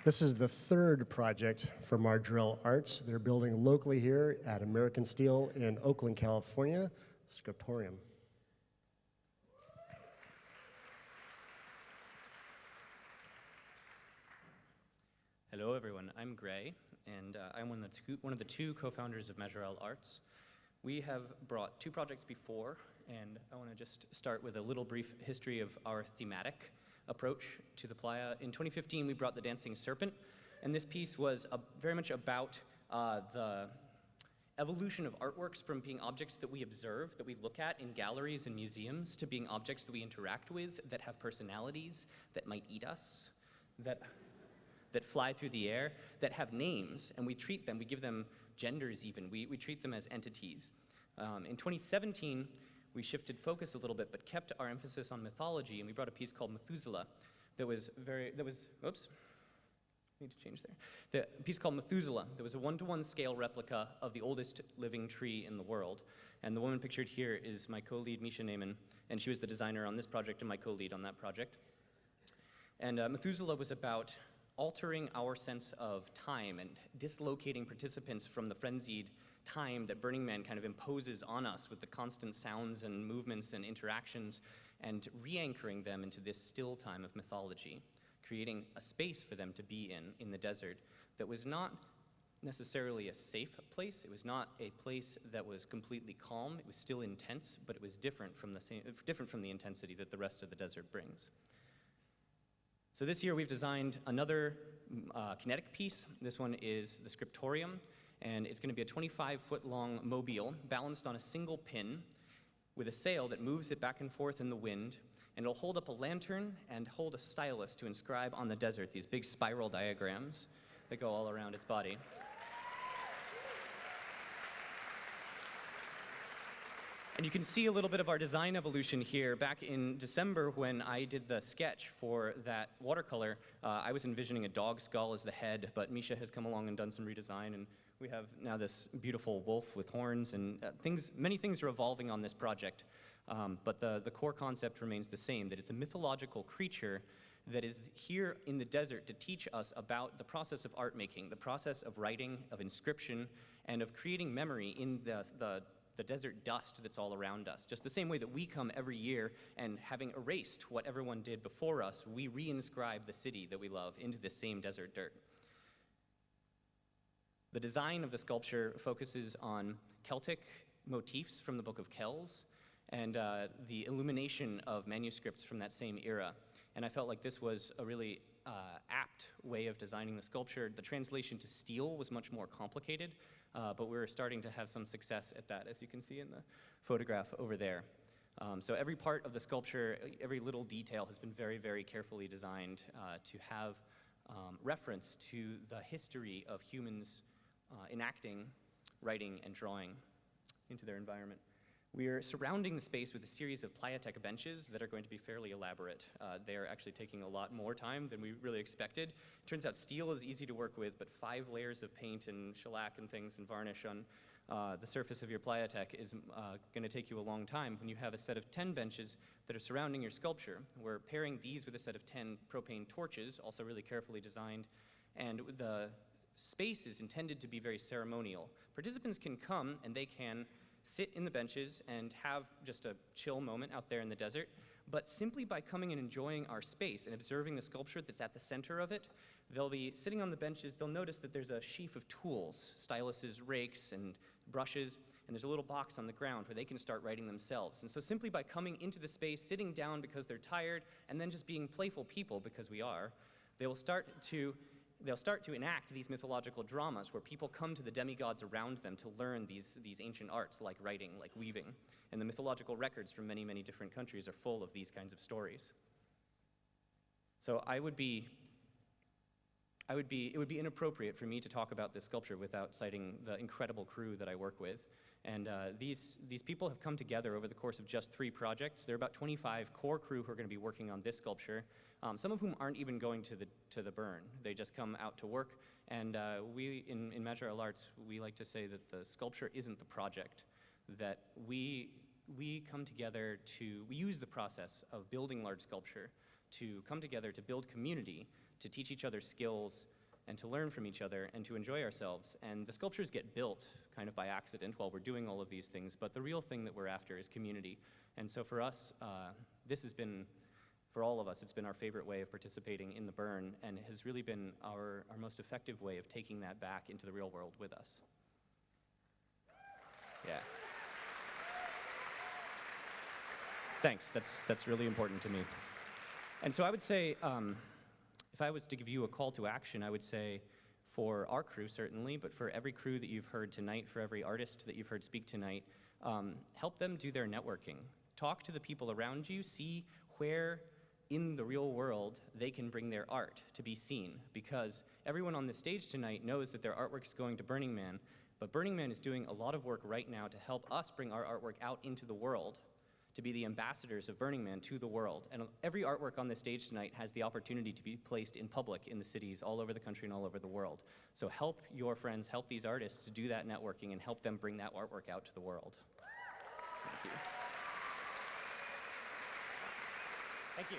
This is the third project for Majorelle Arts. They're building locally here at American Steel in Oakland, California, Scriptorium. Hello, everyone. I'm Gray, and I'm one of the two co-founders of Majorelle Arts. We have brought two projects before, and I want to just start with a little brief history of our thematic approach to the Playa. In 2015, we brought the Dancing Serpent, and this piece was very much about the evolution of artworks from being objects that we observe, that we look at in galleries and museums, to being objects that we interact with, that have personalities, that might eat us, that fly through the air, that have names, and we treat them, we give them genders even, we treat them as entities. In 2017, we shifted focus a little bit, but kept our emphasis on mythology, and we brought a piece called Methuselah oops, need to change there. The piece called Methuselah, that was a 1-to-1 scale replica of the oldest living tree in the world. And the woman pictured here is my co-lead, Misha Naiman, and she was the designer on this project and my co-lead on that project. And Methuselah was about altering our sense of time and dislocating participants from the frenzied time that Burning Man kind of imposes on us with the constant sounds and movements and interactions, and re-anchoring them into this still time of mythology, creating a space for them to be in the desert that was not necessarily a safe place. It was not a place that was completely calm. It was still intense, but it was different from the intensity that the rest of the desert brings. So this year we've designed another kinetic piece. This one is the Scriptorium, and it's going to be a 25-foot-long mobile balanced on a single pin with a sail that moves it back and forth in the wind, and it'll hold up a lantern and hold a stylus to inscribe on the desert these big spiral diagrams that go all around its body. And you can see a little bit of our design evolution here. Back in December, when I did the sketch for that watercolor, I was envisioning a dog skull as the head, but Misha has come along and done some redesign, and we have now this beautiful wolf with horns, and many things are evolving on this project. But the core concept remains the same, that it's a mythological creature that is here in the desert to teach us about the process of art making, the process of writing, of inscription, and of creating memory in the desert dust that's all around us. Just the same way that we come every year and, having erased what everyone did before us, we reinscribe the city that we love into the same desert dirt. The design of the sculpture focuses on Celtic motifs from the Book of Kells and the illumination of manuscripts from that same era. And I felt like this was a really apt way of designing the sculpture. The translation to steel was much more complicated, but we're starting to have some success at that, as you can see in the photograph over there. So every part of the sculpture, every little detail has been very, very carefully designed to have reference to the history of humans enacting, writing, and drawing into their environment. We're surrounding the space with a series of Playa benches that are going to be fairly elaborate. They're actually taking a lot more time than we really expected. It turns out steel is easy to work with, but 5 layers of paint and shellac and things and varnish on the surface of your Playa is going to take you a long time when you have a set of 10 benches that are surrounding your sculpture. We're pairing these with a set of 10 propane torches, also really carefully designed, and the space is intended to be very ceremonial. Participants can come and they can sit in the benches and have just a chill moment out there in the desert, but simply by coming and enjoying our space and observing the sculpture that's at the center of it, they'll be sitting on the benches, they'll notice that there's a sheaf of tools, styluses, rakes, and brushes, and there's a little box on the ground where they can start writing themselves. And so simply by coming into the space, sitting down because they're tired, and then just being playful people, because we are, they'll start to enact these mythological dramas where people come to the demigods around them to learn these ancient arts like writing, like weaving. And the mythological records from many, many different countries are full of these kinds of stories. So it would be inappropriate for me to talk about this sculpture without citing the incredible crew that I work with. And these people have come together over the course of just 3 projects. There are about 25 core crew who are going to be working on this sculpture, some of whom aren't even going to the burn. They just come out to work, and we, in Majorelle Arts, we like to say that the sculpture isn't the project, that we come together we use the process of building large sculpture to come together to build community to teach each other skills, and to learn from each other, and to enjoy ourselves. And the sculptures get built kind of by accident while we're doing all of these things, but the real thing that we're after is community. And so for us, this has been, for all of us, it's been our favorite way of participating in the burn, and it has really been our most effective way of taking that back into the real world with us. Yeah. Thanks, that's really important to me. And so I would say, if I was to give you a call to action, I would say for our crew certainly, but for every crew that you've heard tonight, for every artist that you've heard speak tonight, help them do their networking. Talk to the people around you, see where in the real world they can bring their art to be seen, because everyone on the stage tonight knows that their artwork is going to Burning Man, but Burning Man is doing a lot of work right now to help us bring our artwork out into the world, to be the ambassadors of Burning Man to the world. And every artwork on this stage tonight has the opportunity to be placed in public in the cities all over the country and all over the world. So help your friends, help these artists to do that networking and help them bring that artwork out to the world. Thank you. Thank you.